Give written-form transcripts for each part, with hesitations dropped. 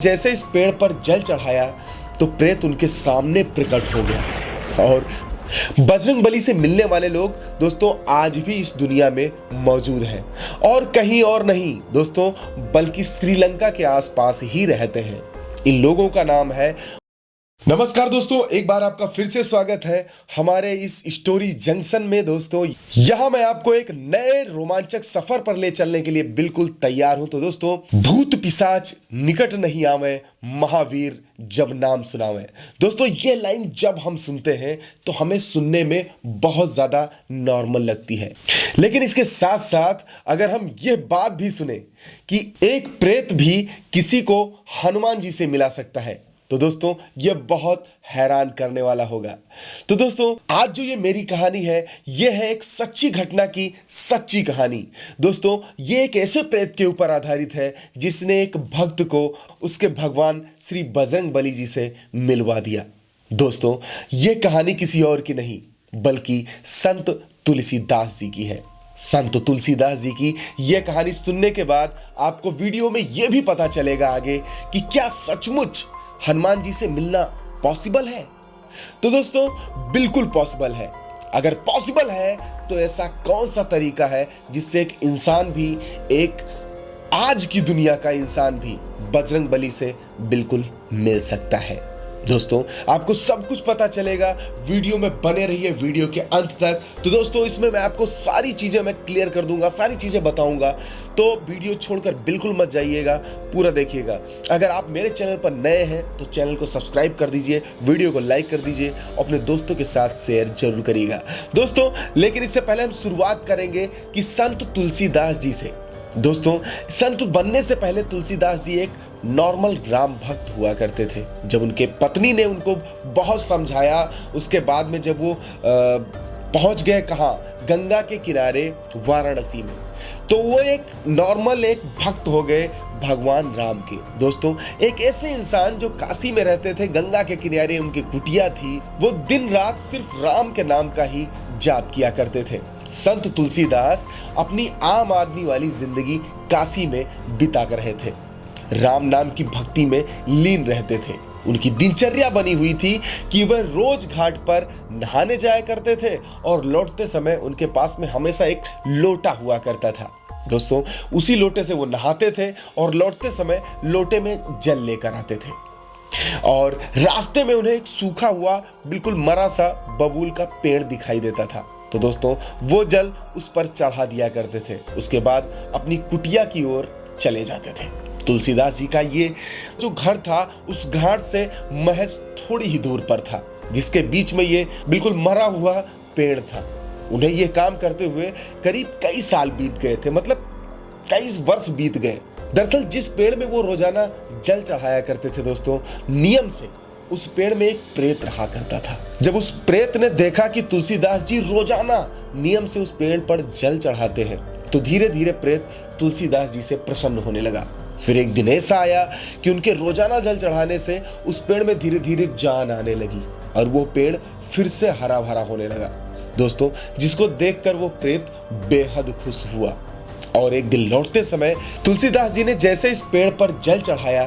जैसे इस पेड़ पर जल चढ़ाया तो प्रेत उनके सामने प्रकट हो गया। और बजरंगबली से मिलने वाले लोग दोस्तों आज भी इस दुनिया में मौजूद हैं और कहीं और नहीं दोस्तों बल्कि श्रीलंका के आसपास ही रहते हैं। इन लोगों का नाम है। नमस्कार दोस्तों, एक बार आपका फिर से स्वागत है हमारे इस स्टोरी जंक्शन में। दोस्तों यहां मैं आपको एक नए रोमांचक सफर पर ले चलने के लिए बिल्कुल तैयार हूं। तो दोस्तों, भूत पिशाच निकट नहीं आवे, महावीर जब नाम सुनावे। दोस्तों ये लाइन जब हम सुनते हैं तो हमें सुनने में बहुत ज्यादा नॉर्मल लगती है, लेकिन इसके साथ साथ अगर हम ये बात भी सुने कि एक प्रेत भी किसी को हनुमान जी से मिला सकता है तो दोस्तों ये बहुत हैरान करने वाला होगा। तो दोस्तों आज जो ये मेरी कहानी है ये है एक सच्ची घटना की सच्ची कहानी। दोस्तों ये एक ऐसे प्रेत के ऊपर आधारित है जिसने एक भक्त को उसके भगवान श्री बजरंगबली जी से मिलवा दिया। दोस्तों ये कहानी किसी और की नहीं बल्कि संत तुलसीदास जी की है। संत तुलसीदास जी की यह कहानी सुनने के बाद आपको वीडियो में यह भी पता चलेगा आगे कि क्या सचमुच हनुमान जी से मिलना पॉसिबल है। तो दोस्तों बिल्कुल पॉसिबल है। अगर पॉसिबल है तो ऐसा कौन सा तरीका है जिससे एक इंसान भी, एक आज की दुनिया का इंसान भी बजरंगबली से बिल्कुल मिल सकता है। दोस्तों आपको सब कुछ पता चलेगा, वीडियो में बने रहिए वीडियो के अंत तक। तो दोस्तों इसमें मैं आपको सारी चीजें मैं क्लियर कर दूंगा, सारी चीजें बताऊंगा, तो वीडियो छोड़कर बिल्कुल मत जाइएगा, पूरा देखिएगा। अगर आप मेरे चैनल पर नए हैं तो चैनल को सब्सक्राइब कर दीजिए, वीडियो को लाइक कर दीजिए, अपने दोस्तों के साथ शेयर जरूर करिएगा। दोस्तों लेकिन इससे पहले हम शुरुआत करेंगे कि संत तुलसीदास जी से। दोस्तों संत बनने से पहले तुलसीदास जी एक नॉर्मल राम भक्त हुआ करते थे। जब उनके पत्नी ने उनको बहुत समझाया, उसके बाद में जब वो पहुंच गए कहाँ, गंगा के किनारे वाराणसी में, तो वो एक नॉर्मल एक भक्त हो गए भगवान राम के। दोस्तों एक ऐसे इंसान जो काशी में रहते थे, गंगा के किनारे उनकी कुटिया थी, वो दिन रात सिर्फ राम के नाम का ही जाप किया करते थे। संत तुलसीदास अपनी आम आदमी वाली जिंदगी काशी में बिता कर रहे थे, राम नाम की भक्ति में लीन रहते थे। उनकी दिनचर्या बनी हुई थी कि वह रोज घाट पर नहाने जाया करते थे और लौटते समय उनके पास में हमेशा एक लोटा हुआ करता था। दोस्तों उसी लोटे से वो नहाते थे और लौटते समय लोटे में जल लेकर आते थे। और रास्ते में उन्हें एक सूखा हुआ बिल्कुल मरा सा बबूल का पेड़ दिखाई देता था, तो दोस्तों वो जल उस पर चढ़ा दिया करते थे। उसके बाद अपनी कुटिया की ओर चले जाते थे। तुलसीदास जी का ये जो घर था उस घाट से महज थोड़ी ही दूर पर था, जिसके बीच में ये बिल्कुल मरा हुआ पेड़ था। उन्हें ये काम करते हुए करीब कई साल बीत गए थे, मतलब कई वर्ष बीत गए। दरअसल जिस पेड़ में वो रोजाना जल चढ़ाया करते थे दोस्तों, नियम से उस पेड़ में एक प्रेत रहा करता था। जब उस प्रेत ने देखा कि तुलसीदास जी रोजाना नियम से उस पेड़ पर जल चढ़ाते हैं तो धीरे धीरे प्रेत तुलसीदास जी से प्रसन्न होने लगा। फिर एक दिन ऐसा आया कि उनके रोजाना जल चढ़ाने से उस पेड़ में धीरे धीरे जान आने लगी और वो पेड़ फिर से हरा भरा होने लगा। दोस्तों जिसको देखकर वो प्रेत बेहद खुश हुआ और एक दिन लौटते समय तुलसीदास जी ने जैसे इस पेड़ पर जल चढ़ाया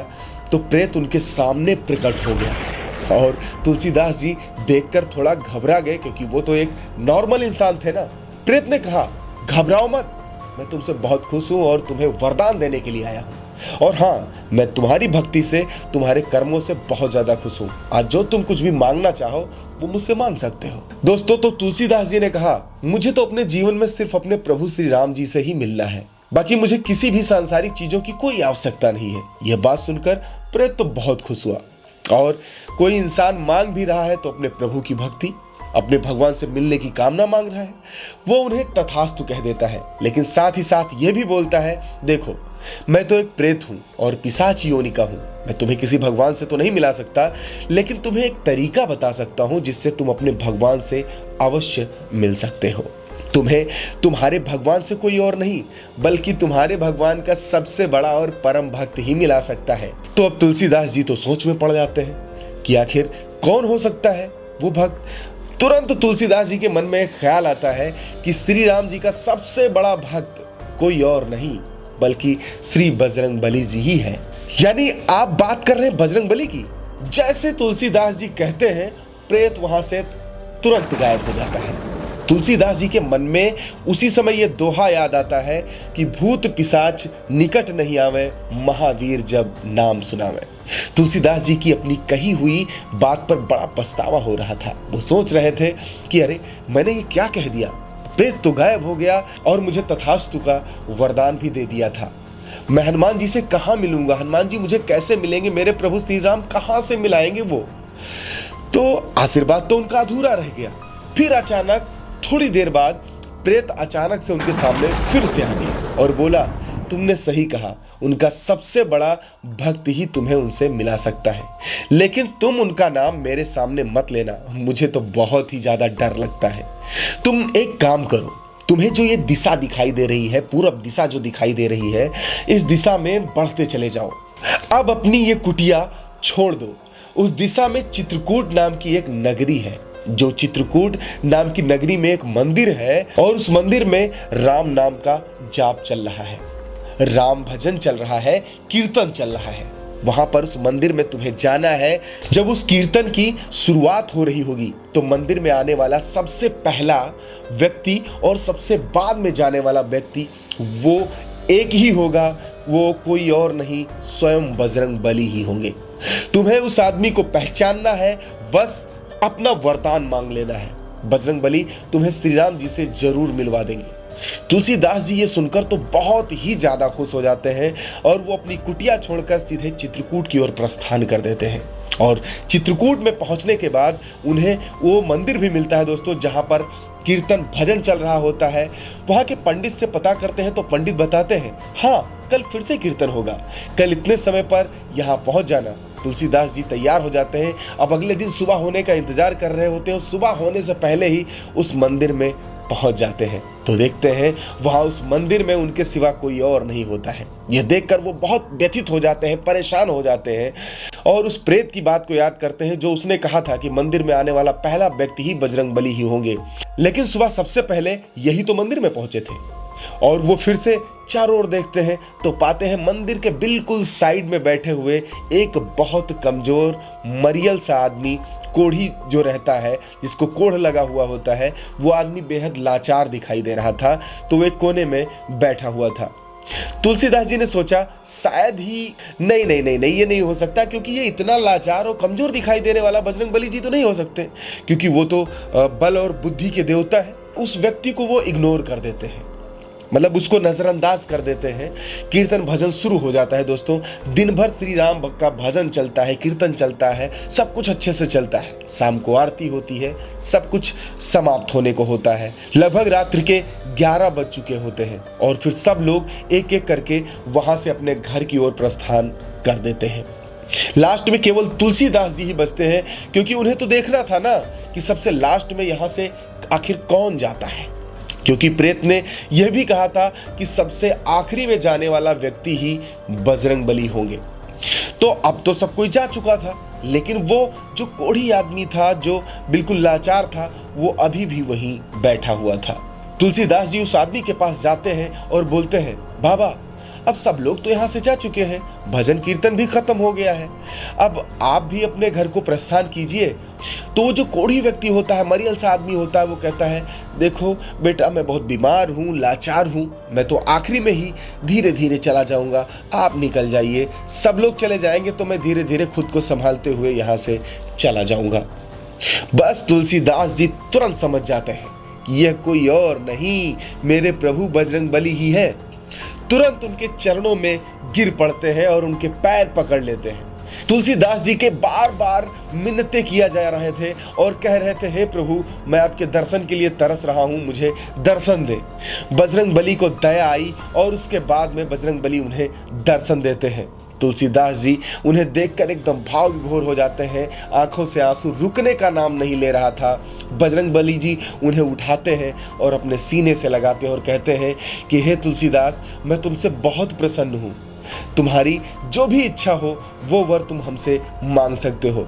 तो प्रेत उनके सामने प्रकट हो गया। और तुलसीदास जी देखकर थोड़ा घबरा गए क्योंकि वो तो एक नॉर्मल इंसान थे ना। प्रेत ने कहा, घबराओ मत, मैं तुमसे बहुत खुश हूं और तुम्हें वरदान देने के लिए आया हूं। और हाँ, मैं तुम्हारी भक्ति से, तुम्हारे कर्मों से बहुत ज्यादा खुश हूं। आज जो तुम कुछ भी मांगना चाहो वो मुझसे मांग सकते हो। दोस्तों तो तुलसीदास जी ने कहा, मुझे तो अपने जीवन में सिर्फ अपने प्रभु श्री राम जी से ही मिलना है, बाकी मुझे किसी भी सांसारिक चीजों की कोई आवश्यकता नहीं है। यह बात सुनकर प्रेत तो बहुत खुश हुआ। और कोई इंसान मांग भी रहा है तो अपने प्रभु की भक्ति, अपने भगवान से मिलने की कामना मांग रहा है, वो उन्हें तथास्तु कह देता है। लेकिन साथ ही साथ ये भी बोलता है, देखो मैं तो एक प्रेत हूं और पिशाच योनि का हूं, मैं तुम्हें किसी भगवान से तो नहीं मिला सकता, लेकिन तुम्हें एक तरीका बता सकता हूं जिससे तुम अपने भगवान से अवश्य मिल सकते हो। तुम्हें तुम्हारे भगवान से कोई और नहीं बल्कि तुम्हारे भगवान का सबसे बड़ा और परम भक्त ही मिला सकता है। तो अब तुलसीदास जी तो सोच में पड़ जाते हैं कि आखिर कौन हो सकता है वो भक्त। तुरंत तुलसीदास जी के मन में एक ख्याल आता है कि श्री राम जी का सबसे बड़ा भक्त कोई और नहीं बल्कि श्री बजरंगबली जी ही है। यानी आप बात कर रहे हैं बजरंगबली की? जैसे तुलसीदास जी कहते हैं, प्रेत वहां से तुरंत गायब हो जाता है। तुलसीदास जी के मन में उसी समय यह दोहा याद आता है कि भूत पिशाच निकट नहीं आवे, महावीर जब नाम सुनावे। तुलसीदास जी की अपनी कही हुई बात पर बड़ा पछतावा हो रहा था। वो सोच रहे थे कि अरे मैंने ये क्या कह दिया, प्रेत तो गायब हो गया और मुझे तथास्तु का वरदान भी दे दिया था। मैं हनुमान जी से कहाँ मिलूंगा, हनुमान जी मुझे कैसे मिलेंगे, मेरे प्रभु श्री राम कहाँ से मिलाएंगे वो? तो आशीर्वाद तो उनका अधूरा रह गया। फिर अचानक थोड़ी देर बाद प्रेत अचानक से उनके सामने फिर से आ गया और बोला, तुमने सही कहा, उनका सबसे बड़ा भक्त ही तुम्हें उनसे मिला सकता है, लेकिन तुम उनका नाम मेरे सामने मत लेना, मुझे तो बहुत ही ज्यादा डर लगता है। तुम एक काम करो, तुम्हें जो ये दिशा दिखाई दे रही है, पूरब दिशा जो दिखाई दे रही है, इस दिशा में बढ़ते चले जाओ। अब अपनी ये कुटिया छोड़ दो। उस दिशा में चित्रकूट नाम की एक नगरी है। जो चित्रकूट नाम की नगरी में एक मंदिर है और उस मंदिर में राम नाम का जाप चल रहा है, राम भजन चल रहा है, कीर्तन चल रहा है। वहां पर उस मंदिर में तुम्हें जाना है। जब उस कीर्तन की शुरुआत हो रही होगी तो मंदिर में आने वाला सबसे पहला व्यक्ति और सबसे बाद में जाने वाला व्यक्ति वो एक ही होगा, वो कोई और नहीं, स्वयं बजरंगबली ही होंगे। तुम्हें उस आदमी को पहचानना है, बस अपना वरदान मांग लेना है। बजरंगबली तुम्हें श्री राम जी से जरूर मिलवा देंगे। तुलसीदास जी ये सुनकर तो बहुत ही ज्यादा खुश हो जाते हैं और वो अपनी कुटिया छोड़कर सीधे चित्रकूट की ओर प्रस्थान कर देते हैं। और चित्रकूट में पहुंचने के बाद उन्हें वो मंदिर भी मिलता है दोस्तों, जहां पर कीर्तन भजन चल रहा होता है। वहां के पंडित से पता करते हैं तो पंडित बताते हैं, हाँ कल फिर से कीर्तन होगा, कल इतने समय पर यहाँ पहुंच जाना। तुलसीदास जी तैयार हो जाते हैं। अब अगले दिन सुबह होने का इंतजार कर रहे होते हैं। सुबह होने से पहले ही उस मंदिर में पहुंच जाते हैं तो देखते हैं वहां उस मंदिर में उनके सिवा कोई और नहीं होता है। यह देखकर वो बहुत व्यथित हो जाते हैं, परेशान हो जाते हैं और उस प्रेत की बात को याद करते हैं जो उसने कहा था कि मंदिर में आने वाला पहला व्यक्ति ही बजरंगबली ही होंगे। लेकिन सुबह सबसे पहले यही तो मंदिर में पहुंचे थे और वो फिर से चारों ओर देखते हैं तो पाते हैं मंदिर के बिल्कुल साइड में बैठे हुए एक बहुत कमजोर मरियल सा आदमी, कोढ़ी जो रहता है, जिसको कोढ़ लगा हुआ होता है, वो आदमी बेहद लाचार दिखाई दे रहा था। तो वो एक कोने में बैठा हुआ था। तुलसीदास जी ने सोचा शायद ही नहीं नहीं नहीं नहीं ये नहीं हो सकता, क्योंकि ये इतना लाचार और कमजोर दिखाई देने वाला बजरंगबली जी तो नहीं हो सकते, क्योंकि वो तो बल और बुद्धि के देवता है। उस व्यक्ति को वो इग्नोर कर देते हैं, मतलब उसको नजरअंदाज कर देते हैं। कीर्तन भजन शुरू हो जाता है दोस्तों। दिन भर श्री राम का भजन चलता है, कीर्तन चलता है, सब कुछ अच्छे से चलता है। शाम को आरती होती है, सब कुछ समाप्त होने को होता है। लगभग रात्रि के 11 बज चुके होते हैं और फिर सब लोग एक एक करके वहां से अपने घर की ओर प्रस्थान कर देते हैं। लास्ट में केवल तुलसीदास जी ही बचते हैं, क्योंकि उन्हें तो देखना था ना कि सबसे लास्ट में यहां से आखिर कौन जाता है, क्योंकि प्रेत ने यह भी कहा था कि सबसे आखिरी में जाने वाला व्यक्ति ही बजरंगबली होंगे। तो अब तो सब कोई जा चुका था, लेकिन वो जो कोढ़ी आदमी था, जो बिल्कुल लाचार था, वो अभी भी वहीं बैठा हुआ था। तुलसीदास जी उस आदमी के पास जाते हैं और बोलते हैं, बाबा अब सब लोग तो यहाँ से जा चुके हैं, भजन कीर्तन भी खत्म हो गया है, अब आप भी अपने घर को प्रस्थान कीजिए। तो वो जो कोढ़ी व्यक्ति होता है, मरियल सा आदमी होता है, वो कहता है, देखो बेटा मैं बहुत बीमार हूँ, लाचार हूँ, मैं तो आखिरी में ही धीरे धीरे चला जाऊँगा, आप निकल जाइए। सब लोग चले जाएंगे तो मैं धीरे धीरे खुद को संभालते हुए यहाँ से चला जाऊँगा। बस तुलसीदास जी तुरंत समझ जाते हैं कि यह कोई और नहीं, मेरे प्रभु बजरंगबली ही है। तुरंत उनके चरणों में गिर पड़ते हैं और उनके पैर पकड़ लेते हैं। तुलसीदास जी के बार बार मिन्नतें किया जा रहे थे और कह रहे थे, हे प्रभु मैं आपके दर्शन के लिए तरस रहा हूं, मुझे दर्शन दे। बजरंगबली को दया आई और उसके बाद में बजरंगबली उन्हें दर्शन देते हैं। तुलसीदास जी उन्हें देखकर एकदम भाव विभोर हो जाते हैं, आंखों से आंसू रुकने का नाम नहीं ले रहा था। बजरंगबली जी उन्हें उठाते हैं और अपने सीने से लगाते हैं और कहते हैं कि हे तुलसीदास, मैं तुमसे बहुत प्रसन्न हूँ, तुम्हारी जो भी इच्छा हो वो वर तुम हमसे मांग सकते हो।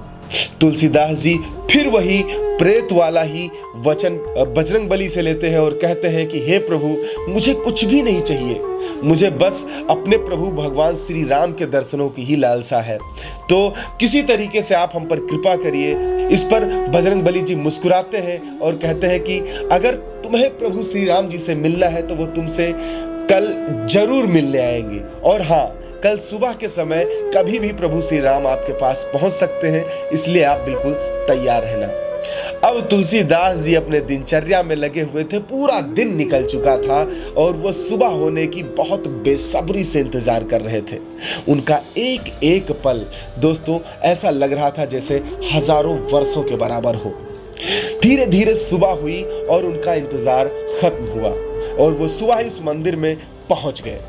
तुलसीदास जी फिर वही प्रेत वाला ही वचन बजरंगबली से लेते हैं और कहते हैं कि हे प्रभु, मुझे कुछ भी नहीं चाहिए, मुझे बस अपने प्रभु भगवान श्री राम के दर्शनों की ही लालसा है, तो किसी तरीके से आप हम पर कृपा करिए। इस पर बजरंगबली जी मुस्कुराते हैं और कहते हैं कि अगर तुम्हें प्रभु श्री राम जी से मिलना है तो वो तुमसे कल जरूर मिलने आएंगे, और हाँ, कल सुबह के समय कभी भी प्रभु श्री राम आपके पास पहुंच सकते हैं, इसलिए आप बिल्कुल तैयार रहना। अब तुलसीदास जी अपने दिनचर्या में लगे हुए थे, पूरा दिन निकल चुका था और वो सुबह होने की बहुत बेसब्री से इंतजार कर रहे थे। उनका एक एक पल दोस्तों ऐसा लग रहा था जैसे हजारों वर्षों के बराबर हो। धीरे धीरे सुबह हुई और उनका इंतजार खत्म हुआ और वो सुबह ही उस मंदिर में पहुंच गए।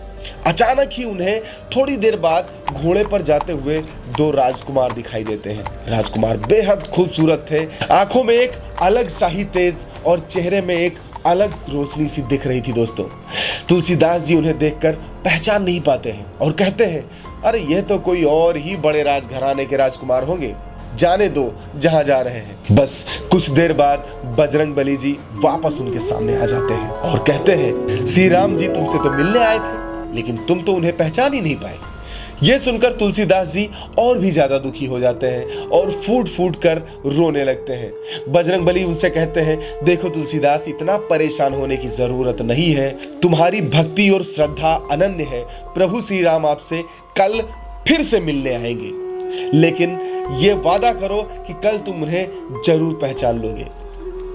अचानक ही उन्हें थोड़ी देर बाद घोड़े पर जाते हुए दो राजकुमार दिखाई देते हैं। राजकुमार बेहद खूबसूरत थे, आंखों में एक अलग सा ही तेज और चेहरे में एक अलग रोशनी सी दिख रही थी दोस्तों। तुलसीदास जी उन्हें देखकर पहचान नहीं पाते हैं और कहते हैं, अरे यह तो कोई और ही बड़े राजघराने के राजकुमार होंगे, जाने दो जहां जा रहे हैं। बस कुछ देर बाद बजरंगबली जी वापस उनके सामने आ जाते हैं और कहते हैं, श्री राम जी तुमसे तो मिलने आए थे, लेकिन तुम तो उन्हें पहचान ही नहीं पाए। यह सुनकर तुलसीदास जी और भी ज्यादा दुखी हो जाते हैं और फूट फूट कर रोने लगते हैं। बजरंगबली उनसे कहते हैं, देखो तुलसीदास, इतना परेशान होने की जरूरत नहीं है, तुम्हारी भक्ति और श्रद्धा अनन्य है, प्रभु श्री राम आपसे कल फिर से मिलने आएंगे, लेकिन ये वादा करो कि कल तुम उन्हें जरूर पहचान लोगे।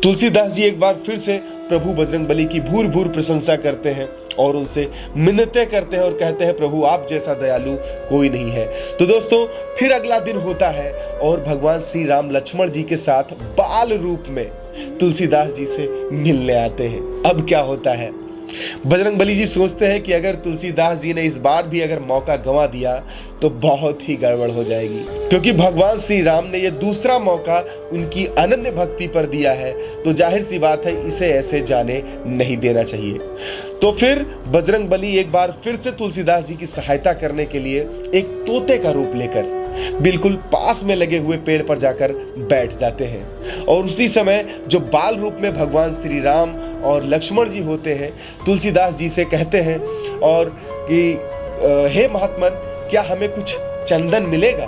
तुलसीदास जी एक बार फिर से प्रभु बजरंगबली की भूर भूर प्रशंसा करते हैं और उनसे मिन्नतें करते हैं और कहते हैं, प्रभु आप जैसा दयालु कोई नहीं है। तो दोस्तों फिर अगला दिन होता है और भगवान श्री राम लक्ष्मण जी के साथ बाल रूप में तुलसीदास जी से मिलने आते हैं। अब क्या होता है, बजरंगबली जी सोचते हैं कि अगर तुलसीदास जी ने इस बार भी अगर मौका गंवा दिया तो बहुत ही गड़बड़ हो जाएगी, क्योंकि भगवान श्री राम ने यह दूसरा मौका उनकी अनन्य भक्ति पर दिया है, तो जाहिर सी बात है इसे ऐसे जाने नहीं देना चाहिए। तो फिर बजरंगबली एक बार फिर से तुलसीदास जी की सहायता करने के लिए एक तोते का रूप लेकर बिल्कुल पास में लगे हुए पेड़ पर जाकर बैठ जाते हैं। और उसी समय जो बाल रूप में भगवान श्री राम और लक्ष्मण जी होते हैं, तुलसीदास जी से कहते हैं और कि हे महात्मन, क्या हमें कुछ चंदन मिलेगा?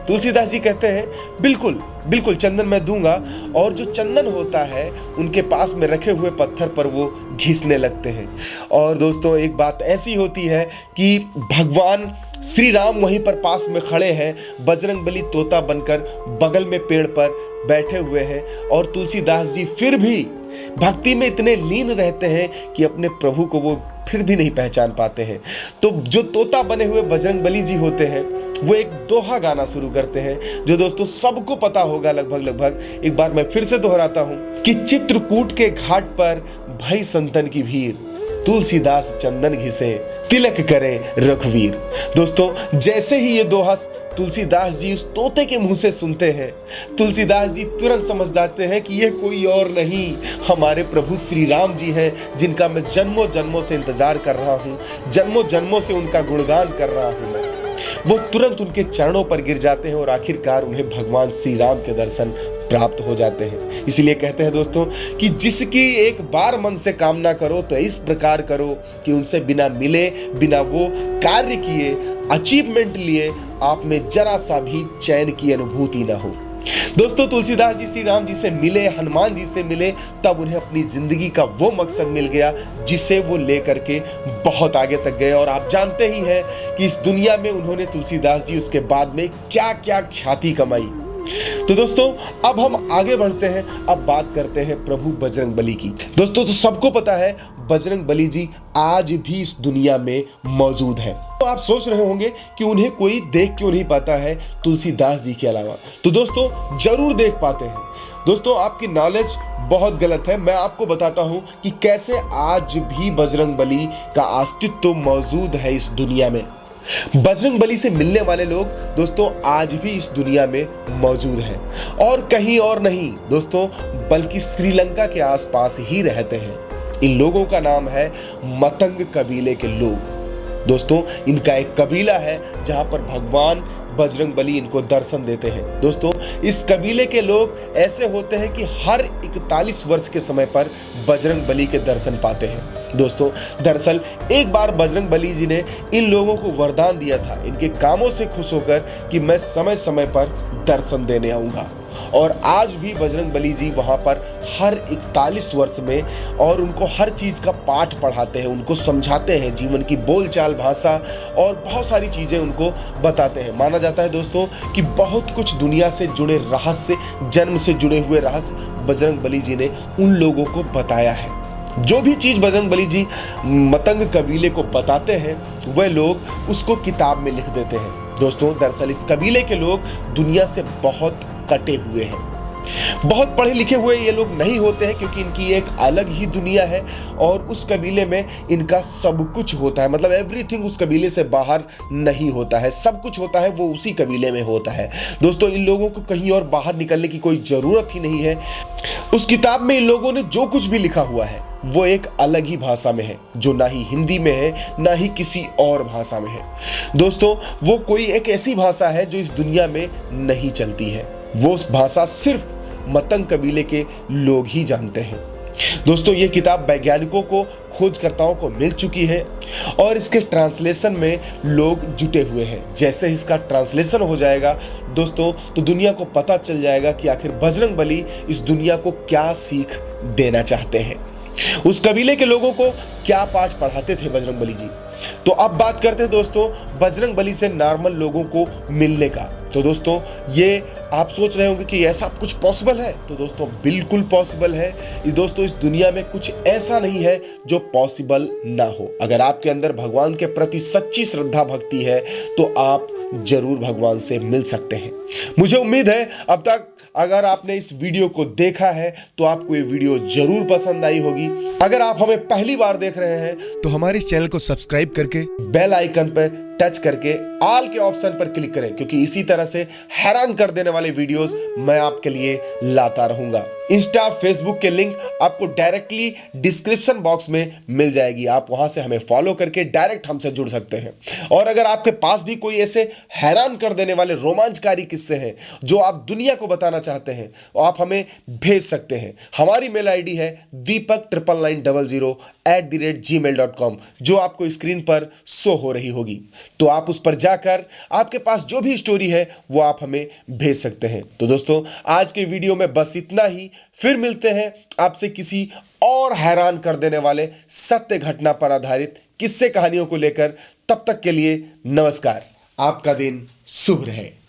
तुलसीदास जी कहते हैं, बिल्कुल बिल्कुल चंदन मैं दूंगा। और जो चंदन होता है उनके पास में रखे हुए पत्थर पर वो घिसने लगते हैं। और दोस्तों एक बात ऐसी होती है कि भगवान श्री राम वहीं पर पास में खड़े हैं, बजरंगबली तोता बनकर बगल में पेड़ पर बैठे हुए हैं और तुलसीदास जी फिर भी भक्ति में इतने लीन रहते हैं कि अपने प्रभु को वो फिर भी नहीं पहचान पाते हैं। तो जो तोता बने हुए बजरंगबली जी होते हैं वो एक दोहा गाना शुरू करते हैं, जो दोस्तों सबको पता होगा लगभग। एक बार मैं फिर से दोहराता हूं कि चित्रकूट के घाट पर भई संतन की भीड़, तुलसीदास चंदन घिसे तिलक करे रघुवीर। दोस्तों जैसे ही ये दोहा तुलसीदास जी उस तोते के मुंह से सुनते हैं, तुलसीदास जी तुरंत समझ जाते हैं कि ये कोई और नहीं, हमारे प्रभु श्री राम जी हैं, जिनका मैं जन्मों जन्मों से इंतजार कर रहा हूँ, जन्मों जन्मों से उनका गुणगान कर रहा हूँ मैं। वो तुरंत उनके चरणों पर गिर जाते हैं और आखिरकार उन्हें भगवान श्री राम के दर्शन प्राप्त हो जाते हैं। इसलिए कहते हैं दोस्तों कि जिसकी एक बार मन से कामना करो तो इस प्रकार करो कि उनसे बिना मिले, बिना वो कार्य किए, अचीवमेंट लिए आप में जरा सा भी चैन की अनुभूति न हो। दोस्तों तुलसीदास जी श्री राम जी से मिले, हनुमान जी से मिले, तब उन्हें अपनी जिंदगी का वो मकसद मिल गया जिसे वो लेकर के बहुत आगे तक गए। और आप जानते ही हैं कि इस दुनिया में उन्होंने तुलसीदास जी उसके बाद में क्या क्या ख्याति कमाई। तो दोस्तों अब हम आगे बढ़ते हैं, अब बात करते हैं प्रभु बजरंगबली की। दोस्तों तो सबको पता है बजरंगबली जी आज भी इस दुनिया में मौजूद हैं। तो आप सोच रहे होंगे कि उन्हें कोई देख क्यों नहीं पाता है तुलसीदास जी के अलावा। तो दोस्तों जरूर देख पाते हैं। दोस्तों आपकी नॉलेज बहुत गलत है। मैं आपको बताता हूं कि कैसे आज भी बजरंगबली का अस्तित्व मौजूद है इस दुनिया में। बजरंगबली से मिलने वाले लोग दोस्तों आज भी इस दुनिया में मौजूद हैं और कहीं और नहीं दोस्तों, बल्कि श्रीलंका के आसपास ही रहते हैं। इन लोगों का नाम है मतंग कबीले के लोग। दोस्तों इनका एक कबीला है जहां पर भगवान बजरंग बली इनको दर्शन देते हैं। दोस्तों, इस कबीले के लोग ऐसे होते हैं कि हर 41 वर्ष के समय पर बजरंग बली के दर्शन पाते हैं। दोस्तों, दरअसल एक बार बजरंग बली जी ने इन लोगों को वरदान दिया था इनके कामों से खुश होकर कि मैं समय समय पर दर्शन देने आऊंगा। और आज भी बजरंग बली जी वहां पर हर 41 वर्ष में और उनको हर चीज का पाठ पढ़ाते हैं, उनको समझाते हैं, जीवन की बोलचाल, भाषा और बहुत सारी चीजें उनको बताते हैं। माना जाता है दोस्तों कि बहुत कुछ दुनिया से जुड़े रहस्य, जन्म से जुड़े हुए रहस्य बजरंग बली जी ने उन लोगों को बताया है। जो भी चीज बजरंग बली जी मतंग कबीले को बताते हैं वह लोग उसको किताब में लिख देते हैं। दोस्तों, दरअसल इस कबीले के लोग दुनिया से बहुत कटे हुए हैं, बहुत पढ़े लिखे हुए ये लोग नहीं होते हैं, क्योंकि इनकी एक अलग ही दुनिया है और उस कबीले में इनका सब कुछ होता है। मतलब एवरीथिंग उस कबीले से बाहर नहीं होता है, सब कुछ होता है वो उसी कबीले में होता है। दोस्तों, इन लोगों को कहीं और बाहर निकलने की कोई जरूरत ही नहीं है। उस किताब में इन लोगों ने जो कुछ भी लिखा हुआ है वो एक अलग ही भाषा में है, जो ना ही हिंदी में है ना ही किसी और भाषा में है। दोस्तों, वो कोई एक ऐसी भाषा है जो इस दुनिया में नहीं चलती है। वो भाषा सिर्फ मतंग कबीले के लोग ही जानते हैं। दोस्तों, ये किताब वैज्ञानिकों को, खोजकर्ताओं को मिल चुकी है और इसके ट्रांसलेशन में लोग जुटे हुए हैं। जैसे इसका ट्रांसलेशन हो जाएगा दोस्तों, तो दुनिया को पता चल जाएगा कि आखिर बजरंग बली इस दुनिया को क्या सीख देना चाहते हैं, उस कबीले के लोगों को क्या पाठ पढ़ाते थे बजरंग बली जी। तो अब बात करते हैं दोस्तों बजरंग बली से नॉर्मल लोगों को मिलने का। तो दोस्तों, ये आप सोच रहे होंगे कि ऐसा कुछ पॉसिबल है, तो दोस्तों बिल्कुल पॉसिबल है। दोस्तों, इस दुनिया में कुछ ऐसा नहीं है जो पॉसिबल ना हो। अगर आपके अंदर भगवान के प्रति सच्ची श्रद्धा भक्ति है तो आप जरूर भगवान से मिल सकते हैं। मुझे उम्मीद है अब तक अगर आपने इस वीडियो को देखा है तो आपको ये वीडियो जरूर पसंद आई होगी। अगर आप हमें पहली बार देख रहे हैं तो हमारे इस चैनल को सब्सक्राइब करके बेल आइकन पर टच करके ऑल के ऑप्शन पर क्लिक करें, क्योंकि इसी तरह से हैरान कर देने वाले वीडियोस मैं आपके लिए लाता रहूंगा। इंस्टा, फेसबुक के लिंक आपको डायरेक्टली डिस्क्रिप्शन बॉक्स में मिल जाएगी। आप वहां से हमें फॉलो करके डायरेक्ट हमसे जुड़ सकते हैं। और अगर आपके पास भी कोई ऐसे हैरान कर देने वाले रोमांचकारी किस्से हैं जो आप दुनिया को बताना चाहते हैं, आप हमें भेज सकते हैं। हमारी मेल आईडी है deepak99900@gmail.com, जो आपको स्क्रीन पर शो हो रही होगी। तो आप उस पर जाकर आपके पास जो भी स्टोरी है वो आप हमें भेज सकते हैं। तो दोस्तों, आज के वीडियो में बस इतना ही। फिर मिलते हैं आपसे किसी और हैरान कर देने वाले सत्य घटना पर आधारित किस्से कहानियों को लेकर। तब तक के लिए नमस्कार। आपका दिन शुभ रहे।